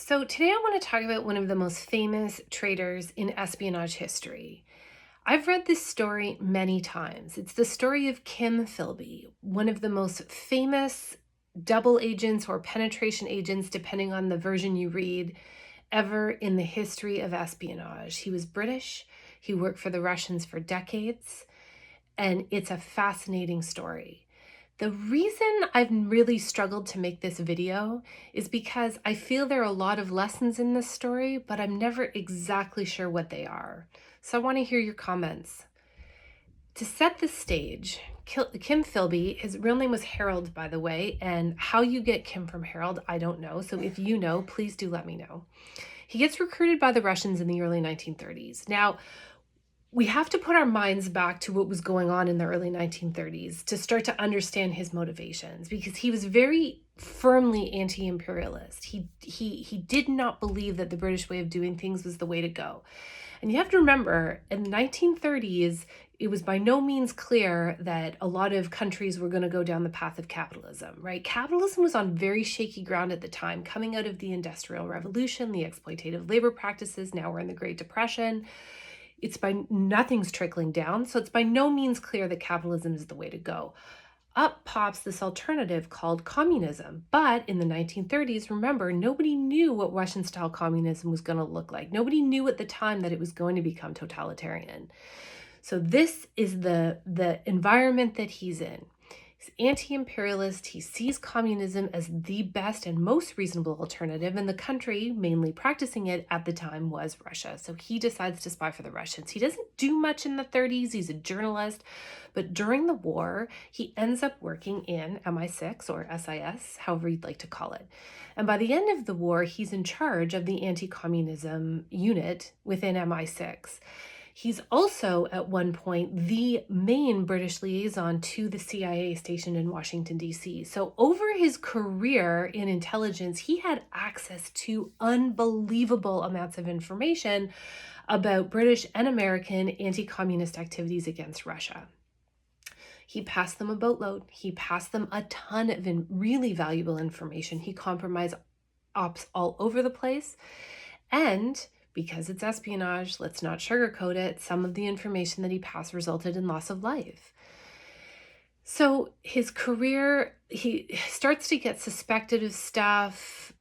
So today I want to talk about one of the most famous traitors in espionage history. I've read this story many times. It's the story of Kim Philby, one of the most famous double agents or penetration agents, depending on the version you read, ever in the history of espionage. He was British. He worked for the Russians for decades, and it's a fascinating story. The reason I've really struggled to make this video is because I feel there are a lot of lessons in this story, but I'm never exactly sure what they are. So I want to hear your comments. To set the stage, Kim Philby, his real name was Harold, by the way, and how you get Kim from Harold, I don't know. So if you know, please do let me know. He gets recruited by the Russians in the early 1930s. Now, we have to put our minds back to what was going on in the early 1930s to start to understand his motivations, because he was very firmly anti-imperialist. He did not believe that the British way of doing things was the way to go. And you have to remember, in the 1930s, it was by no means clear that a lot of countries were going to go down the path of capitalism, right? Capitalism was on very shaky ground at the time, coming out of the Industrial Revolution, the exploitative labor practices. Now we're in the Great Depression. Nothing's trickling down, so it's by no means clear that capitalism is the way to go. Up pops this alternative called communism. But in the 1930s, remember, nobody knew what Russian-style communism was going to look like. Nobody knew at the time that it was going to become totalitarian. So this is the environment that he's in. He's anti-imperialist. He sees communism as the best and most reasonable alternative, and the country mainly practicing it at the time was Russia. So he decides to spy for the Russians. He doesn't do much in the 30s. He's a journalist, but during the war, he ends up working in MI6 or SIS, however you'd like to call it. And by the end of the war, he's in charge of the anti-communism unit within MI6. He's also, at one point, the main British liaison to the CIA stationed in Washington, D.C. So over his career in intelligence, he had access to unbelievable amounts of information about British and American anti-communist activities against Russia. He passed them a boatload. He passed them a ton of really valuable information. He compromised ops all over the place. And because it's espionage, let's not sugarcoat it, some of the information that he passed resulted in loss of life. So his career, he starts to get suspected of stuff.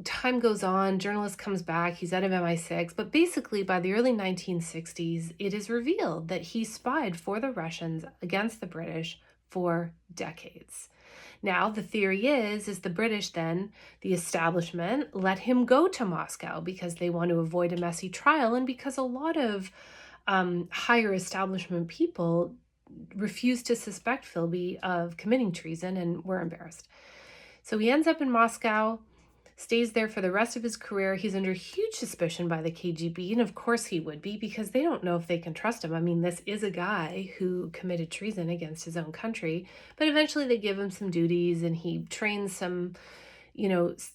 Time goes on, journalist comes back, he's out of MI6, but basically by the early 1960s, it is revealed that he spied for the Russians against the British for decades. Now, the theory is the British then, the establishment, let him go to Moscow because they want to avoid a messy trial, and because a lot of higher establishment people refused to suspect Philby of committing treason and were embarrassed. So he ends up in Moscow, stays there for the rest of his career. He's under huge suspicion by the KGB, and of course he would be, because they don't know if they can trust him. I mean, this is a guy who committed treason against his own country, but eventually they give him some duties, and he trains some,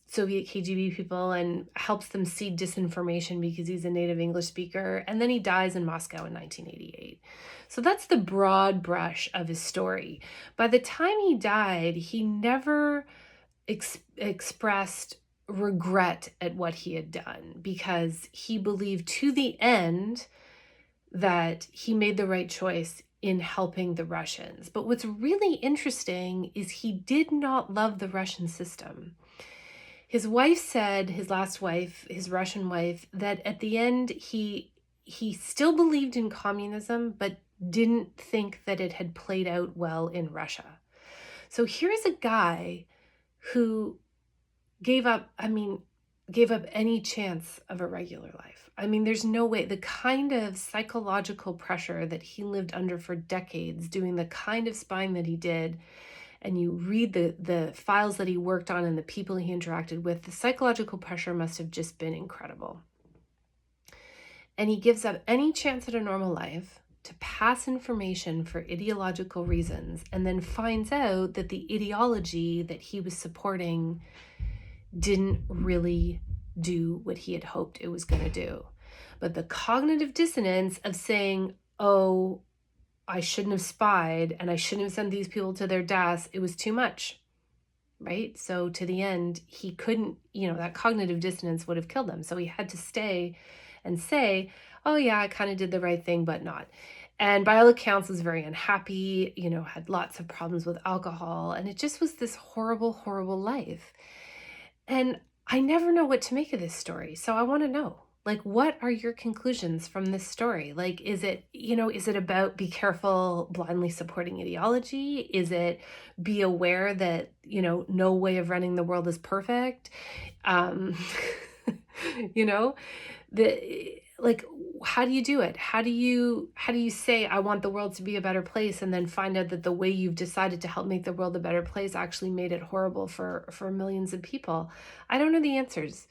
Soviet KGB people and helps them seed disinformation because he's a native English speaker, and then he dies in Moscow in 1988. So that's the broad brush of his story. By the time he died, he never expressed regret at what he had done, because he believed to the end that he made the right choice in helping the Russians. But what's really interesting is he did not love the Russian system. His wife said, his last wife, his Russian wife, that at the end he still believed in communism, but didn't think that it had played out well in Russia. So here's a guy who gave up any chance of a regular life. I mean, there's no way. The kind of psychological pressure that he lived under for decades, doing the kind of spying that he did, and you read the files that he worked on and the people he interacted with, the psychological pressure must have just been incredible. And he gives up any chance at a normal life to pass information for ideological reasons, and then finds out that the ideology that he was supporting didn't really do what he had hoped it was going to do. But the cognitive dissonance of saying, oh, I shouldn't have spied and I shouldn't have sent these people to their deaths, it was too much. right? So to the end, he couldn't, that cognitive dissonance would have killed him. So he had to stay and say, oh yeah, I kind of did the right thing, but not. And by all accounts was very unhappy, had lots of problems with alcohol. And it just was this horrible, horrible life. And I never know what to make of this story. So I want to know, like, what are your conclusions from this story? Like, is it about be careful blindly supporting ideology? Is it be aware that, no way of running the world is perfect? Um, you know, like, how do you do it? How do you say I want the world to be a better place and then find out that the way you've decided to help make the world a better place actually made it horrible for millions of people? I don't know the answers,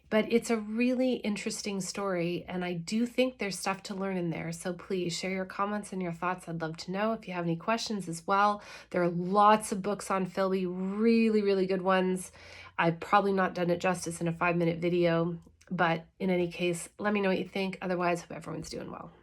but it's a really interesting story, and I do think there's stuff to learn in there. So please share your comments and your thoughts. I'd love to know if you have any questions as well. There are lots of books on Philby, really, really good ones. I've probably not done it justice in a 5-minute video, but in any case, let me know what you think. Otherwise, hope everyone's doing well.